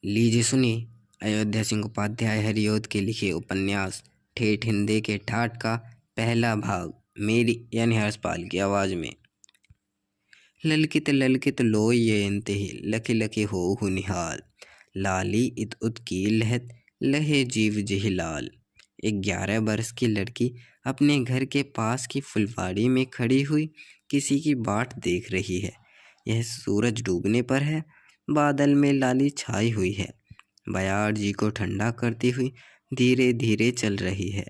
लीजिए सुनिए। अयोध्या सिंह उपाध्याय हरिऔध के लिखे उपन्यास ठेठ हिंदे के ठाठ का पहला भाग मेरी यानी हर्षपाल की आवाज़ में। ललकित ललकित लोय ययंते लखि लखि होहु निहाल। लाली इत उत की लहत लहे जीव जिहि लाल। 11 वर्ष की लड़की अपने घर के पास की फुलवाड़ी में खड़ी हुई किसी की बाट देख रही है। यह सूरज डूबने पर है। बादल में लाली छाई हुई है। बयार जी को ठंडा करती हुई धीरे धीरे चल रही है।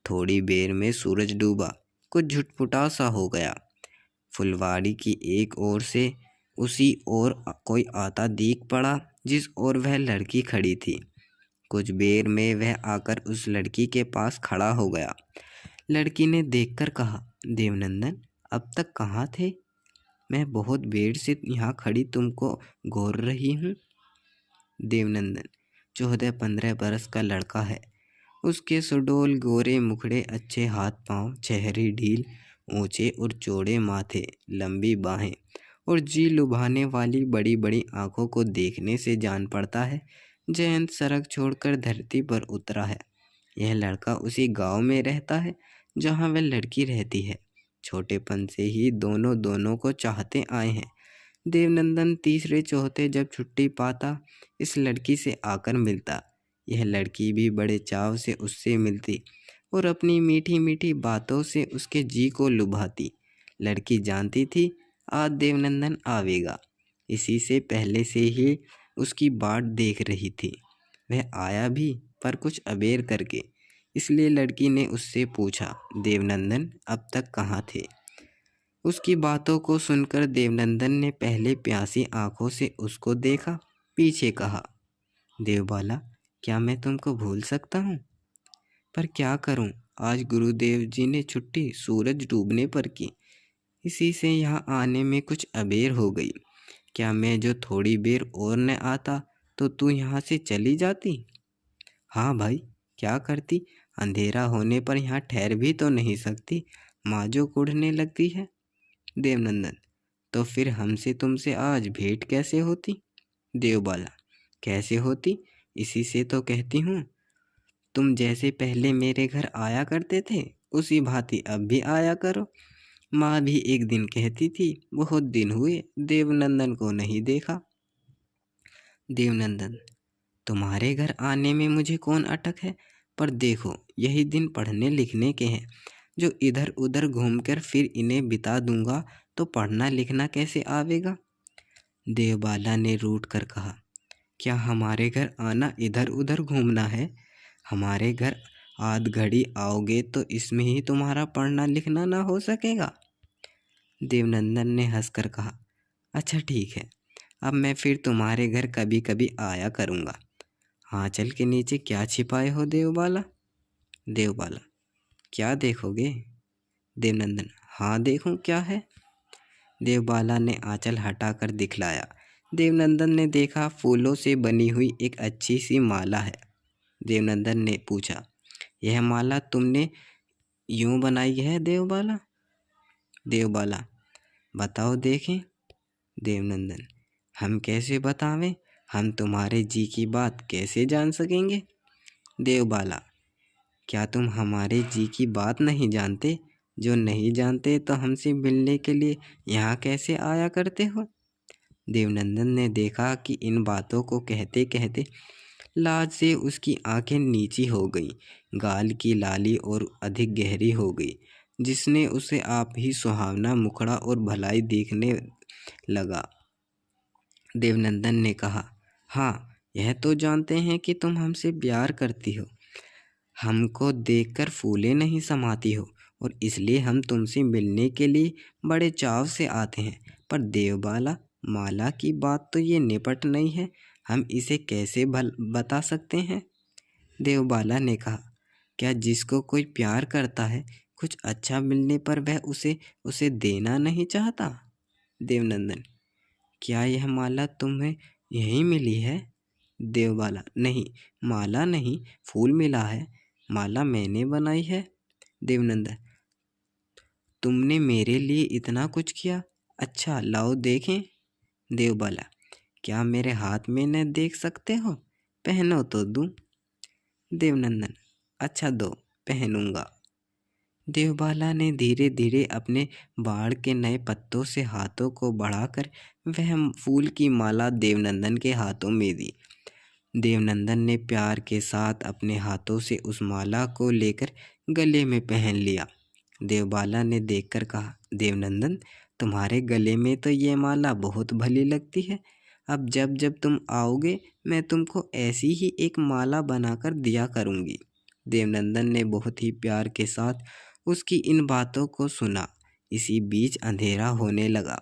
थोड़ी देर में सूरज डूबा, कुछ झुटपुटा सा हो गया। फुलवाड़ी की एक ओर से उसी ओर कोई आता दिख पड़ा जिस ओर वह लड़की खड़ी थी। कुछ देर में वह आकर उस लड़की के पास खड़ा हो गया। लड़की ने देखकर कहा, देवनंदन, अब तक कहाँ थे? मैं बहुत देर से यहाँ खड़ी तुमको घूर रही हूँ। देवनंदन 14-15 बरस का लड़का है। उसके सुडौल गोरे मुखड़े, अच्छे हाथ पांव, चेहरे ढील, ऊंचे और चौड़े माथे, लंबी बाहें और जी लुभाने वाली बड़ी बड़ी आंखों को देखने से जान पड़ता है जयंत सड़क छोड़कर धरती पर उतरा है। यह लड़का उसी गांव में रहता है जहां वह लड़की रहती है। छोटेपन से ही दोनों को चाहते आए हैं। देवनंदन तीसरे चौथे जब छुट्टी पाता इस लड़की से आकर मिलता। यह लड़की भी बड़े चाव से उससे मिलती और अपनी मीठी मीठी बातों से उसके जी को लुभाती। लड़की जानती थी आज देवनंदन आवेगा, इसी से पहले से ही उसकी बाट देख रही थी। वह आया भी, पर कुछ अबेर करके। इसलिए लड़की ने उससे पूछा, देवनंदन अब तक कहाँ थे? उसकी बातों को सुनकर देवनंदन ने पहले प्यासी आंखों से उसको देखा, पीछे कहा, देवबाला, क्या मैं तुमको भूल सकता हूँ? पर क्या करूँ, आज गुरुदेव जी ने छुट्टी सूरज डूबने पर की। इसी से यहाँ आने में कुछ अबेर हो गई। क्या मैं जो थोड़ी देर और न आता तो तू यहाँ से चली जाती? हाँ भाई, क्या करती? अंधेरा होने पर यहाँ ठहर भी तो नहीं सकती, माँ जो कुढ़ने लगती है। देवनंदन, तो फिर हमसे तुमसे आज भेंट कैसे होती? देवबाला, कैसे होती? इसी से तो कहती हूँ। तुम जैसे पहले मेरे घर आया करते थे उसी भांति अब भी आया करो। माँ भी एक दिन कहती थी, बहुत दिन हुए देवनंदन को नहीं देखा। देवनंदन, तुम्हारे घर आने में मुझे कौन अटक है? पर देखो, यही दिन पढ़ने लिखने के हैं, जो इधर उधर घूमकर फिर इन्हें बिता दूंगा तो पढ़ना लिखना कैसे आवेगा? देवबाला ने रूठ कर कहा, क्या हमारे घर आना इधर उधर घूमना है? हमारे घर आध घड़ी आओगे तो इसमें ही तुम्हारा पढ़ना लिखना ना हो सकेगा? देवनंदन ने हंसकर कहा, अच्छा ठीक है, अब मैं फिर तुम्हारे घर कभी कभी आया करूँगा। आंचल के नीचे क्या छिपाए हो देवबाला? देवबाला, क्या देखोगे? देवनंदन, हाँ देखूं क्या है? देवबाला ने आंचल हटाकर दिखलाया। देवनंदन ने देखा फूलों से बनी हुई एक अच्छी सी माला है। देवनंदन ने पूछा, यह माला तुमने यूं बनाई है देवबाला? देवबाला, बताओ देखें। देवनंदन, हम कैसे बतावें? हम तुम्हारे जी की बात कैसे जान सकेंगे? देवबाला, क्या तुम हमारे जी की बात नहीं जानते? जो नहीं जानते तो हमसे मिलने के लिए यहाँ कैसे आया करते हो? देवनंदन ने देखा कि इन बातों को कहते कहते लाज से उसकी आंखें नीची हो गईं, गाल की लाली और अधिक गहरी हो गई, जिसने उसे आप ही सुहावना मुखड़ा और भलाई देखने लगा। देवनंदन ने कहा, हाँ, यह तो जानते हैं कि तुम हमसे प्यार करती हो, हमको देखकर फूले नहीं समाती हो, और इसलिए हम तुमसे मिलने के लिए बड़े चाव से आते हैं। पर देवबाला, माला की बात तो ये निपट नहीं है, हम इसे कैसे बता सकते हैं? देवबाला ने कहा, क्या जिसको कोई प्यार करता है, कुछ अच्छा मिलने पर वह उसे देना नहीं चाहता? देवनंदन, क्या यह माला तुम्हें यहीं मिली है? देवबाला, नहीं, माला नहीं, फूल मिला है। माला मैंने बनाई है। देवनंदन, तुमने मेरे लिए इतना कुछ किया? अच्छा लाओ देखें। देवबाला, क्या मेरे हाथ में न देख सकते हो? पहनो तो दूं। देवनंदन, अच्छा दो, पहनूंगा। देवबाला ने धीरे धीरे अपने बाड़ के नए पत्तों से हाथों को बढ़ाकर वह फूल की माला देवनंदन के हाथों में दी। देवनंदन ने प्यार के साथ अपने हाथों से उस माला को लेकर गले में पहन लिया। देवबाला ने देखकर कहा, देवनंदन, तुम्हारे गले में तो ये माला बहुत भली लगती है। अब जब जब तुम आओगे मैं तुमको ऐसी ही एक माला बनाकर दिया करूँगी। देवनंदन ने बहुत ही प्यार के साथ उसकी इन बातों को सुना। इसी बीच अंधेरा होने लगा।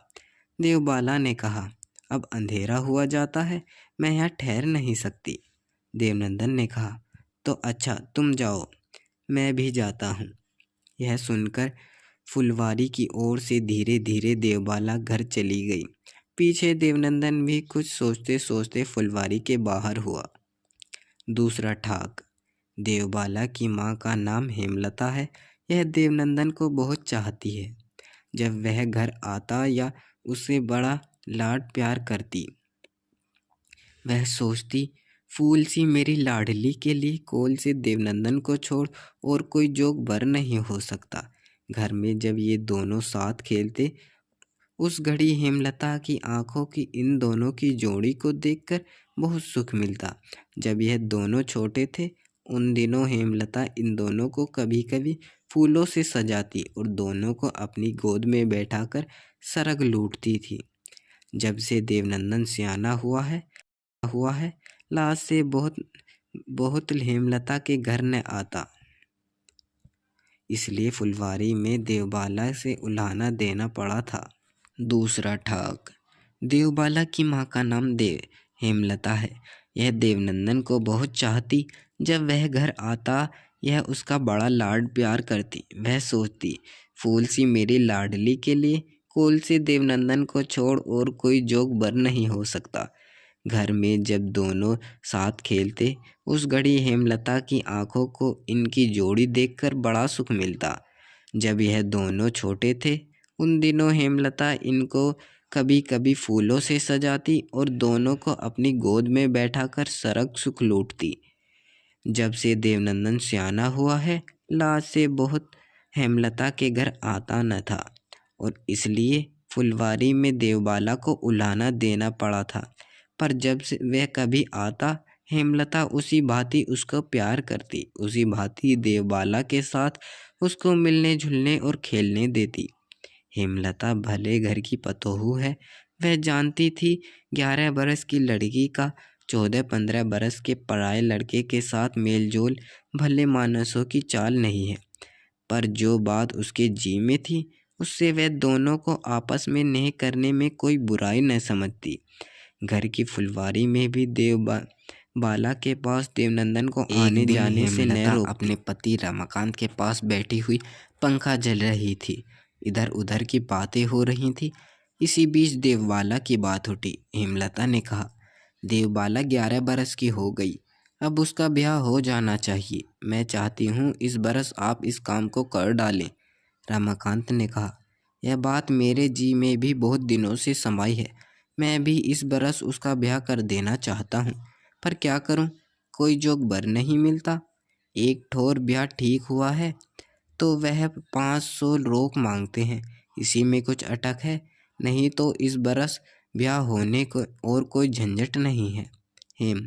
देवबाला ने कहा, अब अंधेरा हुआ जाता है, मैं यहाँ ठहर नहीं सकती। देवनंदन ने कहा, तो अच्छा तुम जाओ, मैं भी जाता हूँ। यह सुनकर फुलवारी की ओर से धीरे धीरे देवबाला घर चली गई। पीछे देवनंदन भी कुछ सोचते सोचते फुलवारी के बाहर हुआ। दूसरा ठाक। देवबाला की माँ का नाम हेमलता है। यह देवनंदन को बहुत चाहती है। जब वह घर आता या उसे बड़ा लाड प्यार करती, वह सोचती, फूल सी मेरी लाडली के लिए कोल से देवनंदन को छोड़ और कोई जोग बर नहीं हो सकता। घर में जब ये दोनों साथ खेलते, उस घड़ी हेमलता की आंखों की इन दोनों की जोड़ी को देखकर बहुत सुख मिलता। जब यह दोनों छोटे थे, उन दिनों हेमलता इन दोनों को कभी कभी फूलों से सजाती और दोनों को अपनी गोद में बैठाकर सरग लूटती थी। जब से देवनंदन सियाना हुआ है, लाज से बहुत बहुत हेमलता के घर न आता। इसलिए फुलवारी में देवबाला से उलाहना देना पड़ा था। दूसरा ठाक। देवबाला की माँ का नाम हेमलता है। यह देवनंदन को बहुत चाहती। जब वह घर आता, यह उसका बड़ा लाड प्यार करती। वह सोचती, फूल सी मेरी लाडली के लिए कोल से देवनंदन को छोड़ और कोई जोग बर नहीं हो सकता। घर में जब दोनों साथ खेलते, उस घड़ी हेमलता की आंखों को इनकी जोड़ी देखकर बड़ा सुख मिलता। जब यह दोनों छोटे थे, उन दिनों हेमलता इनको कभी कभी फूलों से सजाती और दोनों को अपनी गोद में बैठाकर सरग सुख लूटती। जब से देवनंदन सियाना हुआ है, लाज से बहुत हेमलता के घर आता न था और इसलिए फुलवारी में देवबाला को उलाहना देना पड़ा था। पर जब से वह कभी आता, हेमलता उसी भांति उसको प्यार करती, उसी भांति देवबाला के साथ उसको मिलने जुलने और खेलने देती। हेमलता भले घर की पतोहू है। वह जानती थी 11 बरस की लड़की का 14-15 बरस के पराए लड़के के साथ मेलजोल भले मानसों की चाल नहीं है। पर जो बात उसके जी में थी, उससे वह दोनों को आपस में नेह करने में कोई बुराई न समझती। घर की फुलवारी में भी बाला के पास देवनंदन को आने जाने से न रोकती। अपने पति रमाकांत के पास बैठी हुई पंखा जल रही थी। इधर उधर की बातें हो रही थी। इसी बीच देवबाला की बात उठी। हेमलता ने कहा, देवबाला 11 बरस की हो गई, अब उसका ब्याह हो जाना चाहिए। मैं चाहती हूँ इस बरस आप इस काम को कर डालें। रमाकांत ने कहा, यह बात मेरे जी में भी बहुत दिनों से समाई है। मैं भी इस बरस उसका ब्याह कर देना चाहता हूँ, पर क्या करूँ, कोई जोग बर नहीं मिलता। एक ठोर ब्याह ठीक हुआ है तो वह 500 रोक मांगते हैं। इसी में कुछ अटक है, नहीं तो इस बरस ब्याह होने को और कोई झंझट नहीं है। हेम,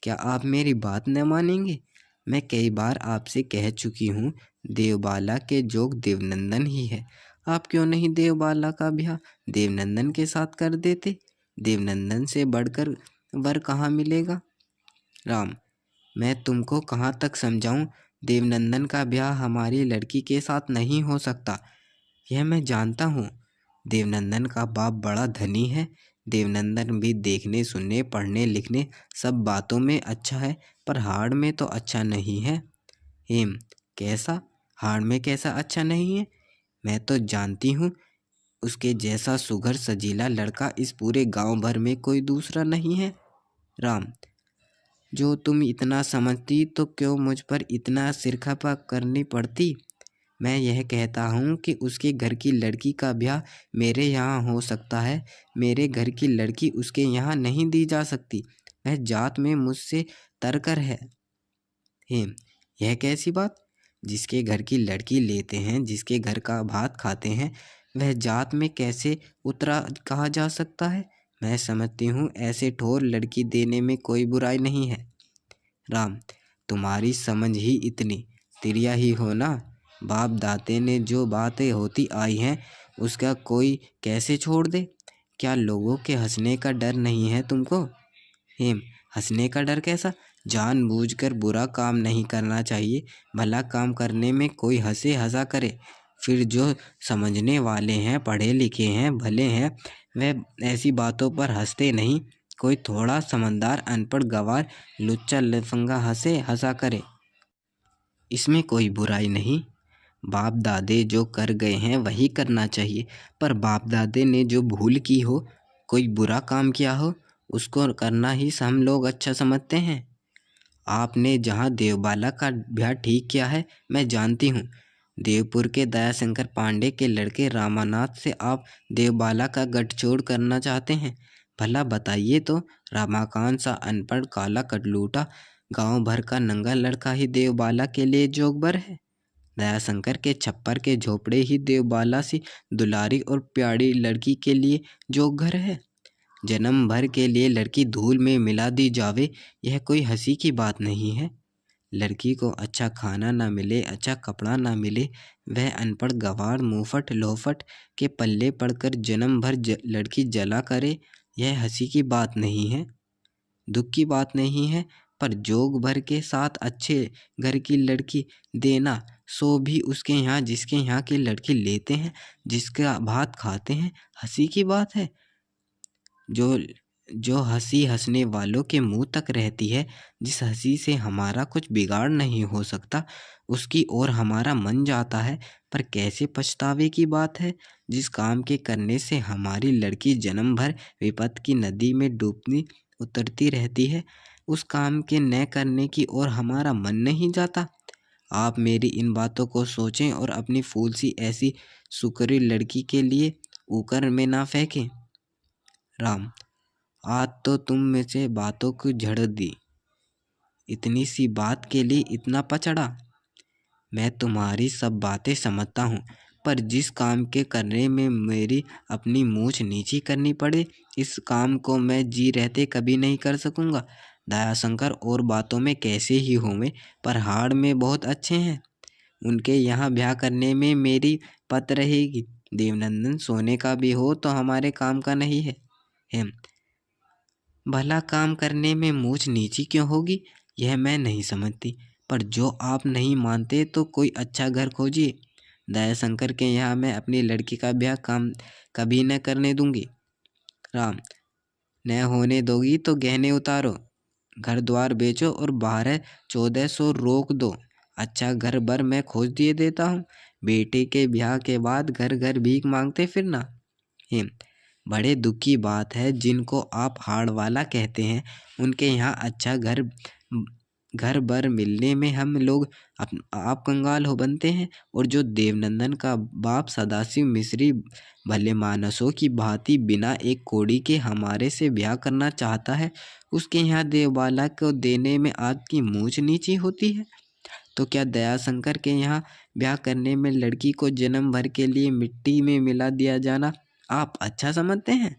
क्या आप मेरी बात न मानेंगे? मैं कई बार आपसे कह चुकी हूँ, देवबाला के जोग देवनंदन ही है। आप क्यों नहीं देवबाला का ब्याह देवनंदन के साथ कर देते? देवनंदन से बढ़कर वर कहाँ मिलेगा? राम, मैं तुमको कहाँ तक समझाऊं? देवनंदन का ब्याह हमारी लड़की के साथ नहीं हो सकता, यह मैं जानता हूँ। देवनंदन का बाप बड़ा धनी है। देवनंदन भी देखने सुनने पढ़ने लिखने सब बातों में अच्छा है, पर हाड़ में तो अच्छा नहीं है। हेम, कैसा? हाड़ में कैसा अच्छा नहीं है? मैं तो जानती हूँ, उसके जैसा सुघर सजीला लड़का इस पूरे गांव भर में कोई दूसरा नहीं है। राम, जो तुम इतना समझती तो क्यों मुझ पर इतना सिरखपा करनी पड़ती? मैं यह कहता हूँ कि उसके घर की लड़की का ब्याह मेरे यहाँ हो सकता है, मेरे घर की लड़की उसके यहाँ नहीं दी जा सकती। वह जात में मुझसे तरकर है। हेम, यह कैसी बात? जिसके घर की लड़की लेते हैं, जिसके घर का भात खाते हैं, वह जात में कैसे उतरा कहा जा सकता है? मैं समझती हूँ ऐसे ठोर लड़की देने में कोई बुराई नहीं है। राम, तुम्हारी समझ ही इतनी तिरिया ही हो ना। बाप दाते ने जो बातें होती आई हैं उसका कोई कैसे छोड़ दे? क्या लोगों के हंसने का डर नहीं है तुमको? हेम, हंसने का डर कैसा? जानबूझकर बुरा काम नहीं करना चाहिए। भला काम करने में कोई हंसे हंसा करे, फिर जो समझने वाले हैं, पढ़े लिखे हैं, भले हैं, वह ऐसी बातों पर हंसते नहीं। कोई थोड़ा समझदार अनपढ़ गंवार लुच्चा लफंगा हंसे हंसा करे, इसमें कोई बुराई नहीं। बाप दादे जो कर गए हैं वही करना चाहिए। पर बाप दादे ने जो भूल की हो, कोई बुरा काम किया हो, उसको करना ही हम लोग अच्छा समझते हैं। आपने जहाँ देवबाला का ब्याह ठीक किया है, मैं जानती हूँ। देवपुर के दयाशंकर पांडे के लड़के रामानाथ से आप देवबाला का गठजोड़ करना चाहते हैं। भला बताइए तो, रमाकांत सा अनपढ़ काला कटलूटा गांव भर का नंगा लड़का ही देवबाला के लिए जोगबर है? दयाशंकर के छप्पर के झोपड़े ही देवबाला सी दुलारी और प्यारी लड़की के लिए जोगघर है? जन्म भर के लिए लड़की धूल में मिला दी जावे, यह कोई हंसी की बात नहीं है। लड़की को अच्छा खाना ना मिले, अच्छा कपड़ा ना मिले, वह अनपढ़ गंवार मुंहफट लोफट के पल्ले पड़कर जन्म भर लड़की जला करे, यह हंसी की बात नहीं है, दुख की बात नहीं है। पर जोग भर के साथ अच्छे घर की लड़की देना, सो भी उसके यहाँ जिसके यहाँ की लड़की लेते हैं, जिसका भात खाते हैं, हंसी की बात है। जो जो हंसी हंसने वालों के मुंह तक रहती है, जिस हंसी से हमारा कुछ बिगाड़ नहीं हो सकता, उसकी ओर हमारा मन जाता है। पर कैसे पछतावे की बात है, जिस काम के करने से हमारी लड़की जन्म भर विपत की नदी में डूबती उतरती रहती है, उस काम के न करने की ओर हमारा मन नहीं जाता। आप मेरी इन बातों को सोचें और अपनी फूल सी ऐसी सुकरी लड़की के लिए ऊकर में ना फेंकें। राम, आज तो तुम में से बातों की झड़ दी। इतनी सी बात के लिए इतना पचड़ा? मैं तुम्हारी सब बातें समझता हूँ, पर जिस काम के करने में मेरी अपनी मूछ नीची करनी पड़े, इस काम को मैं जी रहते कभी नहीं कर सकूँगा। दयाशंकर और बातों में कैसे ही होंगे, पर हाड़ में बहुत अच्छे हैं। उनके यहाँ ब्याह करने में मेरी पत रहेगी। देवनंदन सोने का भी हो तो हमारे काम का नहीं है। हेम, भला काम करने में मूछ नीची क्यों होगी, यह मैं नहीं समझती। पर जो आप नहीं मानते तो कोई अच्छा घर खोजिए। दयाशंकर के यहाँ मैं अपनी लड़की का ब्याह काम कभी न करने दूंगी। राम, न होने दोगी तो गहने उतारो, घर द्वार बेचो और 1200 रोक दो। अच्छा घर भर मैं खोज दिए देता हूँ। बेटे के ब्याह के बाद घर घर भीख मांगते फिरना। हेम, बड़े दुख की बात है, जिनको आप हाड़ वाला कहते हैं, उनके यहाँ अच्छा घर भर मिलने में हम लोग आप कंगाल हो बनते हैं। और जो देवनंदन का बाप सदाशिव मिश्री भले मानसों की भांति बिना एक कोड़ी के हमारे से ब्याह करना चाहता है, उसके यहाँ देवबाला को देने में आपकी मूछ नीची होती है। तो क्या दयाशंकर के यहाँ ब्याह करने में लड़की को जन्म भर के लिए मिट्टी में मिला दिया जाना आप अच्छा समझते हैं?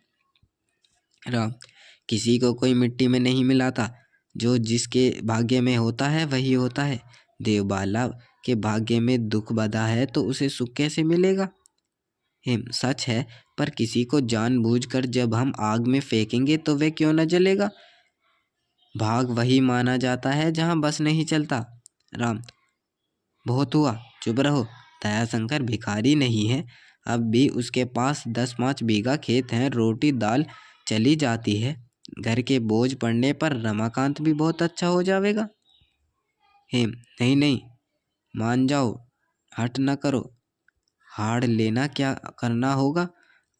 राम, किसी को कोई मिट्टी में नहीं मिलाता। जो जिसके भाग्य में होता है वही होता है। देवबाला के भाग्य में दुख बंधा है तो उसे सुख कैसे मिलेगा? हिम, सच है, पर किसी को जानबूझकर जब हम आग में फेंकेंगे तो वह क्यों न जलेगा? भाग वही माना जाता है जहाँ बस नहीं चलता। राम, बहुत हुआ, चुप रहो। दयाशंकर भिखारी नहीं है, अब भी उसके पास 10-5 बीघा खेत हैं, रोटी दाल चली जाती है। घर के बोझ पड़ने पर रमाकांत भी बहुत अच्छा हो जाएगा। हेम, नहीं नहीं, मान जाओ, हट न करो। हाड़ लेना क्या करना होगा?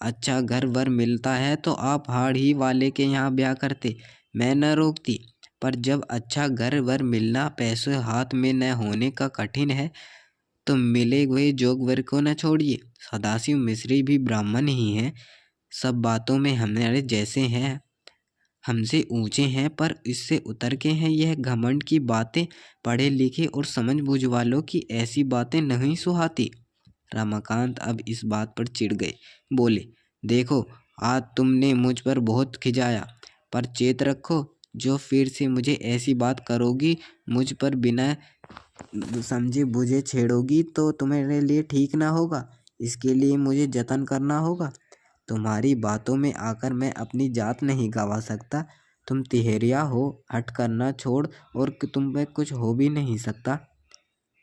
अच्छा घर वर मिलता है तो आप हाड़ ही वाले के यहाँ ब्याह करते, मैं न रोकती। पर जब अच्छा घर वर मिलना पैसे हाथ में न होने का कठिन है, तुम मिले हुए जोगवर को न छोड़िए। सदाशिव मिश्री भी ब्राह्मण ही हैं, सब बातों में हमारे जैसे हैं, हमसे ऊंचे हैं, पर इससे उतर के हैं। यह घमंड की बातें पढ़े लिखे और समझ बूझ वालों की ऐसी बातें नहीं सुहाती। रमाकांत अब इस बात पर चिढ़ गए, बोले, देखो आज तुमने मुझ पर बहुत खिजाया, पर चेत रखो, जो फिर से मुझे ऐसी बात करोगी, मुझ पर बिना समझे बुझे छेड़ोगी, तो तुम्हारे लिए ठीक ना होगा। इसके लिए मुझे जतन करना होगा। तुम्हारी बातों में आकर मैं अपनी जात नहीं गंवा सकता। तुम तिहरिया हो, हट करना छोड़, और तुम पे कुछ हो भी नहीं सकता।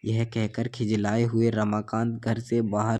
यह कहकर खिजलाए हुए रमाकांत घर से बाहर